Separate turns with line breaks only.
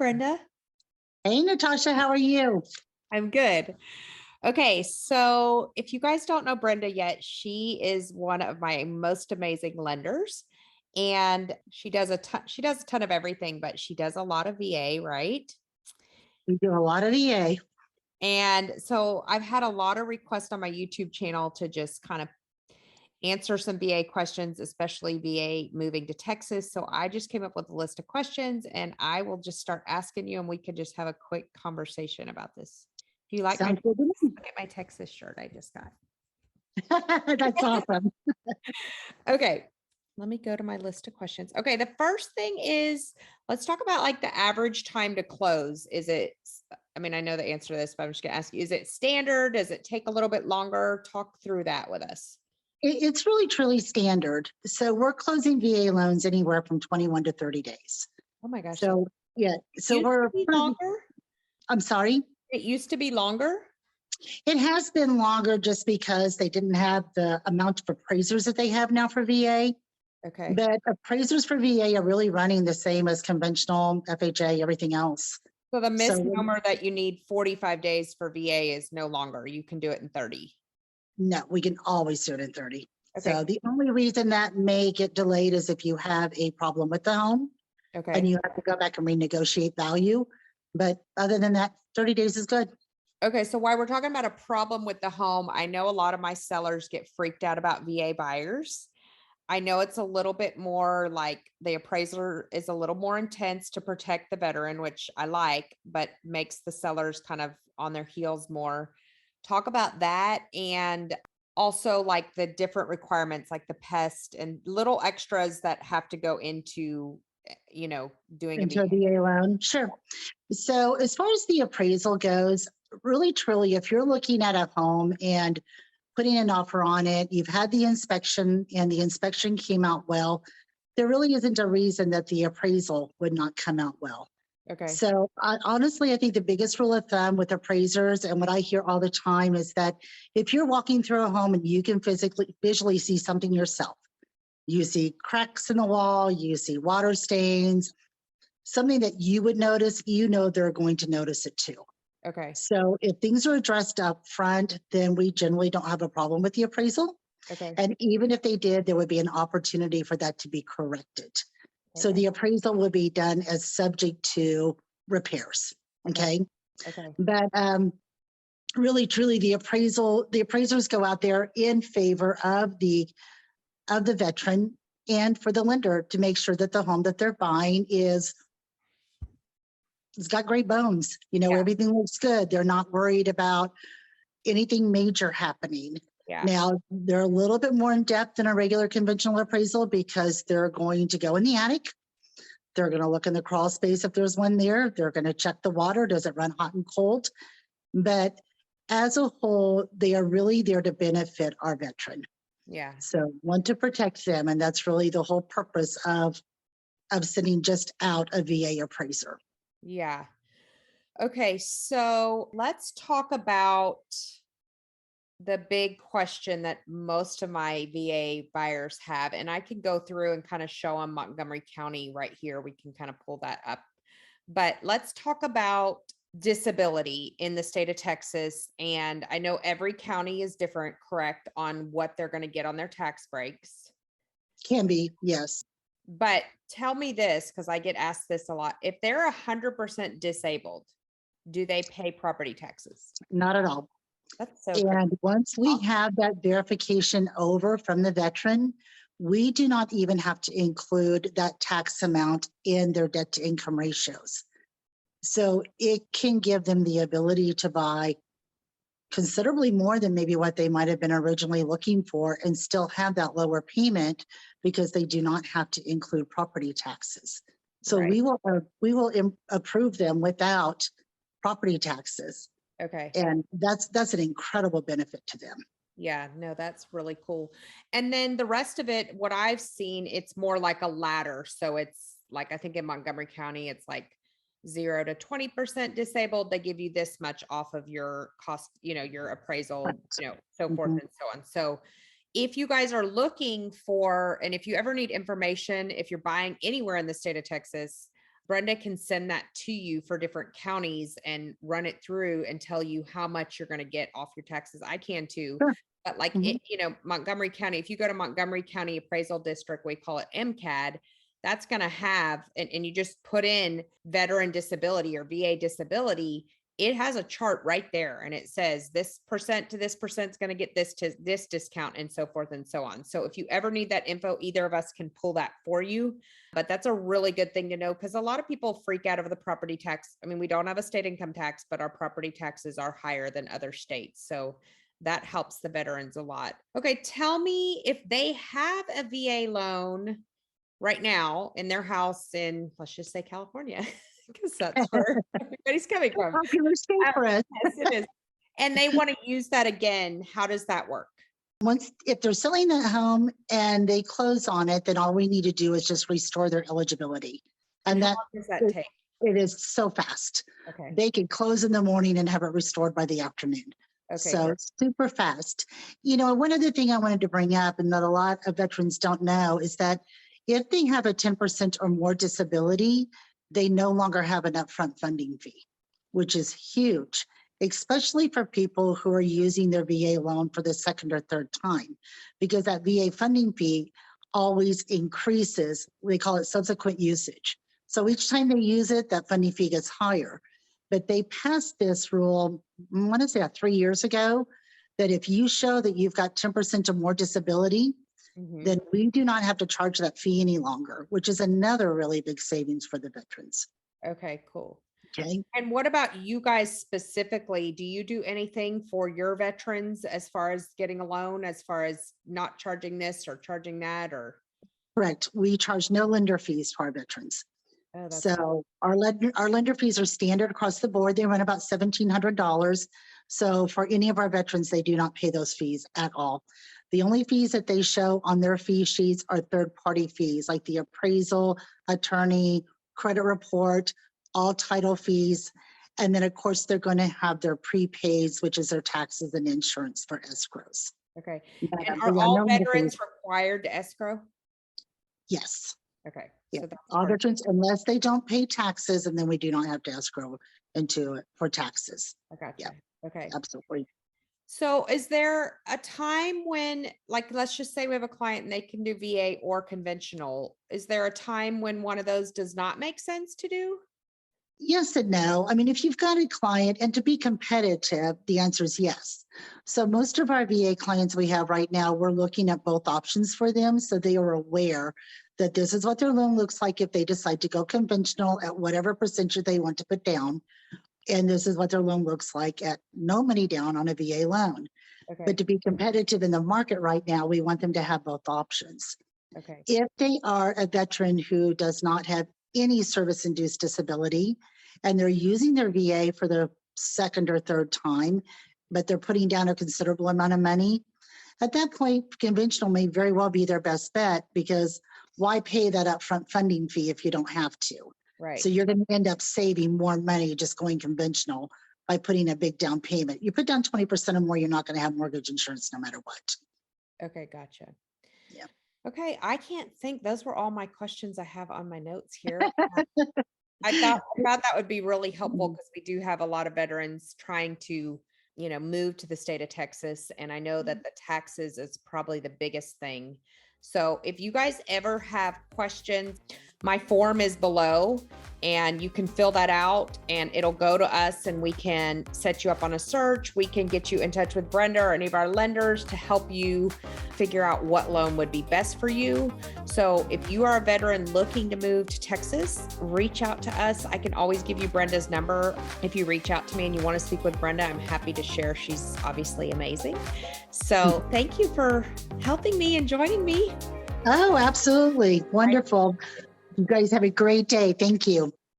Brenda.
Hey, Natasha, how are you?
I'm good. Okay, so if you guys don't know Brenda yet, she is one of my most amazing lenders, and she does a ton of everything, but she does a lot of VA, right?
We do a lot of EA.
And so I've had a lot of requests on my YouTube channel to just kind of answer some VA questions, especially VA moving to Texas. So I just came up with a list of questions and I will just start asking you and we could just have a quick conversation about this. Do you like my
Sounds good to me.
look at my Texas shirt I just got?
That's awesome.
Okay. Let me go to my list of questions. Okay, the first thing is let's talk about like the average time to close. I mean, I know the answer to this, but I'm just gonna ask you, is it standard? Does it take a little bit longer? Talk through that with us.
It's really truly standard. So we're closing VA loans anywhere from 21 to 30 days.
Oh my gosh, that
So yeah, so
used to
we're
be
pretty,
longer.
I'm sorry.
It used to be longer.
It has been longer just because they didn't have the amount of appraisers that they have now for VA.
Okay.
But appraisers for VA are really running the same as conventional FHA, everything else.
So the
So
misnomer that you need 45 days for VA is no longer. You can do it in 30.
no, we can always do it in 30.
Okay.
So the only reason that may get delayed is if you have a problem with the home and
Okay.
you have to go back and renegotiate value. But other than that, 30 days is good.
Okay. So while we're talking about a problem with the home, I know a lot of my sellers get freaked out about VA buyers. I know it's a little bit more like the appraiser is a little more intense to protect the veteran, which I like, but makes the sellers kind of on their heels more. Talk about that and also like the different requirements, like the pest and little extras that have to go into, doing a
Into a
VA.
VA loan. Sure. So as far as the appraisal goes, really truly, if you're looking at a home and putting an offer on it, you've had the inspection and the inspection came out well, there really isn't a reason that the appraisal would not come out well.
Okay.
So honestly, I think the biggest rule of thumb with appraisers and what I hear all the time is that if you're walking through a home and you can visually see something yourself, you see cracks in the wall, you see water stains, something that you would notice, you know they're going to notice it too.
Okay.
So if things are addressed up front, then we generally don't have a problem with the appraisal.
Okay.
And even if they did, there would be an opportunity for that to be corrected. So
Okay.
the appraisal would be done as subject to repairs.
Okay.
Okay.
Okay.
But really truly the appraisers go out there in favor of the veteran and for the lender to make sure that the home that they're buying it's got great bones.
Yeah.
Everything looks good. They're not worried about anything major happening.
Yeah.
Now, they're a little bit more in depth than a regular conventional appraisal because they're going to go in the attic. They're going to look in the crawl space if there's one there. They're going to check the water. Does it run hot and cold? But as a whole, they are really there to benefit our veteran.
Yeah.
So want to protect them. And that's really the whole purpose of sending just out a VA appraiser.
Yeah. Okay. So let's talk about the big question that most of my VA buyers have, and I can go through and kind of show them Montgomery County right here. We can kind of pull that up. But let's talk about disability in the state of Texas. And I know every county is different, correct, on what they're going to get on their tax breaks.
Can be, yes.
But tell me this, because I get asked this a lot. If they're 100% disabled, do they pay property taxes?
Not at all.
That's so
And once we have that verification over from the veteran, we do not even have to include that tax amount in their debt to income ratios. So it can give them the ability to buy considerably more than maybe what they might have been originally looking for and still have that lower payment because they do not have to include property taxes. So
Right.
we will approve them without property taxes.
Okay.
And that's an incredible benefit to them.
Yeah, no, that's really cool. And then the rest of it, what I've seen, it's more like a ladder. So it's like, I think in Montgomery County, it's like 0 to 20% disabled. They give you this much off of your cost, your appraisal,
Right.
so forth
Mhm.
and so on. So if you guys are looking for, and if you ever need information, if you're buying anywhere in the state of Texas, Brenda can send that to you for different counties and run it through and tell you how much you're going to get off your taxes. I can too.
Sure.
But like,
Mhm.
it, Montgomery County, if you go to Montgomery County Appraisal District, we call it MCAD, that's going to have, and you just put in veteran disability or VA disability, it has a chart right there and it says this percent to this percent is going to get this to this discount and so forth and so on. So if you ever need that info, either of us can pull that for you. But that's a really good thing to know because a lot of people freak out over the property tax. I mean, we don't have a state income tax, but our property taxes are higher than other states. So that helps the veterans a lot. Okay, tell me if they have a VA loan right now in their house in, let's just say California, because that's where everybody's coming from.
Popular state for us.
Yes, it is. And they want to use that again. How does that work?
Once, if they're selling that home and they close on it, then all we need to do is just restore their eligibility. And
how
that
long does that take?
it is so fast.
Okay.
They can close in the morning and have it restored by the afternoon.
Okay.
So it's super fast. One other thing I wanted to bring up and that a lot of veterans don't know is that if they have a 10% or more disability, they no longer have an upfront funding fee, which is huge, especially for people who are using their VA loan for the second or third time, because that VA funding fee always increases. They call it subsequent usage. So each time they use it, that funding fee gets higher. But they passed this rule, I want to say 3 years ago, that if you show that you've got 10% or more disability, then we do not have to charge that fee any longer, which is another really big savings for the veterans.
Okay, cool.
Okay.
And what about you guys specifically? Do you do anything for your veterans as far as getting a loan, as far as not charging this or charging that, or?
Correct. We charge no lender fees to our veterans.
Oh, that's
So our lender fees are standard across the board. They run about $1,700. So for any of our veterans, they do not pay those fees at all. The only fees that they show on their fee sheets are third-party fees, like the appraisal, attorney, credit report, all title fees. And then, of course, they're going to have their prepays, which is their taxes and insurance for escrows.
okay.
But,
And
yeah,
are all
no lender
veterans
fees.
required to escrow?
Yes.
Okay.
Yeah.
So that's
All
part of it.
veterans, unless they don't pay taxes, and then we do not have to escrow into it for taxes.
I gotcha.
Yeah.
Okay.
Absolutely.
So is there a time when, like, let's just say we have a client and they can do VA or conventional. Is there a time when one of those does not make sense to do?
Yes and no. I mean, if you've got a client and to be competitive, the answer is yes. So most of our VA clients we have right now, we're looking at both options for them. So they are aware that this is what their loan looks like if they decide to go conventional at whatever percentage they want to put down. And this is what their loan looks like at no money down on a VA loan.
Okay.
But to be competitive in the market right now, we want them to have both options.
Okay.
If they are a veteran who does not have any service-induced disability and they're using their VA for the second or third time, but they're putting down a considerable amount of money, at that point, conventional may very well be their best bet because why pay that upfront funding fee if you don't have to?
Right.
So you're going to end up saving more money just going conventional by putting a big down payment. You put down 20% or more, you're not going to have mortgage insurance no matter what.
Okay. Gotcha.
Yeah.
Okay. I can't think. Those were all my questions I have on my notes here. I thought that would be really helpful because we do have a lot of veterans trying to, move to the state of Texas. And I know that the taxes is probably the biggest thing. So if you guys ever have questions, my form is below and you can fill that out and it'll go to us and we can set you up on a search. We can get you in touch with Brenda or any of our lenders to help you figure out what loan would be best for you. So if you are a veteran looking to move to Texas, reach out to us. I can always give you Brenda's number. If you reach out to me and you want to speak with Brenda, I'm happy to share. She's obviously amazing. So thank you for helping me and joining me.
Oh, absolutely. Wonderful. You guys have a great day. Thank you.